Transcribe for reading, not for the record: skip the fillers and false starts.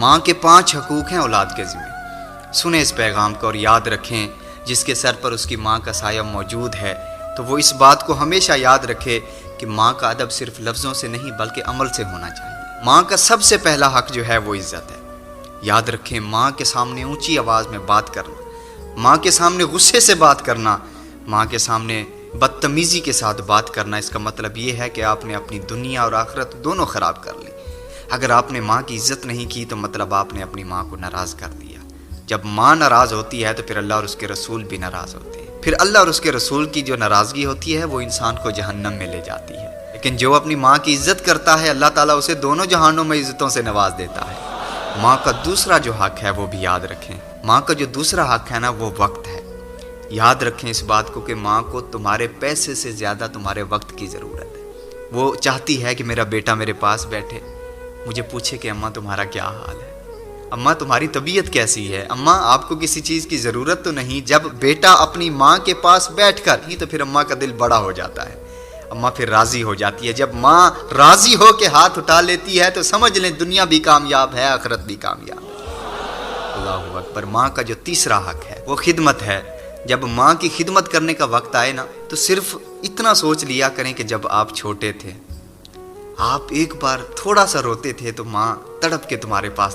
ماں کے 5 حقوق ہیں اولاد کے ذمہ۔ سنیں اس پیغام کو اور یاد رکھیں، جس کے سر پر اس کی ماں کا سایہ موجود ہے تو وہ اس بات کو ہمیشہ یاد رکھے کہ ماں کا ادب صرف لفظوں سے نہیں بلکہ عمل سے ہونا چاہیے۔ ماں کا سب سے پہلا حق جو ہے وہ عزت ہے۔ یاد رکھیں، ماں کے سامنے اونچی آواز میں بات کرنا، ماں کے سامنے غصے سے بات کرنا، ماں کے سامنے بدتمیزی کے ساتھ بات کرنا، اس کا مطلب یہ ہے کہ آپ نے اپنی دنیا اور آخرت دونوں خراب کر لی۔ اگر آپ نے ماں کی عزت نہیں کی تو مطلب آپ نے اپنی ماں کو ناراض کر دیا۔ جب ماں ناراض ہوتی ہے تو پھر اللہ اور اس کے رسول بھی ناراض ہوتے ہیں۔ پھر اللہ اور اس کے رسول کی جو ناراضگی ہوتی ہے وہ انسان کو جہنم میں لے جاتی ہے۔ لیکن جو اپنی ماں کی عزت کرتا ہے، اللہ تعالیٰ اسے دونوں جہانوں میں عزتوں سے نواز دیتا ہے۔ ماں کا دوسرا جو حق ہے وہ بھی یاد رکھیں۔ ماں کا جو دوسرا حق ہے نا وہ وقت ہے۔ یاد رکھیں اس بات کو کہ ماں کو تمہارے پیسے سے زیادہ تمہارے وقت کی ضرورت ہے۔ وہ چاہتی ہے کہ میرا بیٹا میرے پاس بیٹھے، مجھے پوچھے کہ اماں تمہارا کیا حال ہے، اماں تمہاری طبیعت کیسی ہے، اماں آپ کو کسی چیز کی ضرورت تو نہیں۔ جب بیٹا اپنی ماں کے پاس بیٹھ کر ہی تو پھر اماں کا دل بڑا ہو جاتا ہے، اماں پھر راضی ہو جاتی ہے۔ جب ماں راضی ہو کے ہاتھ اٹھا لیتی ہے تو سمجھ لیں دنیا بھی کامیاب ہے، آخرت بھی کامیاب ہے۔ اللہ اکبر۔ ماں کا جو تیسرا حق ہے وہ خدمت ہے۔ جب ماں کی خدمت کرنے کا وقت آئے نا تو صرف اتنا سوچ لیا کریں کہ جب آپ چھوٹے تھے، آپ ایک بار تھوڑا سا روتے تھے تو ماں تڑپ کے تمہارے پاس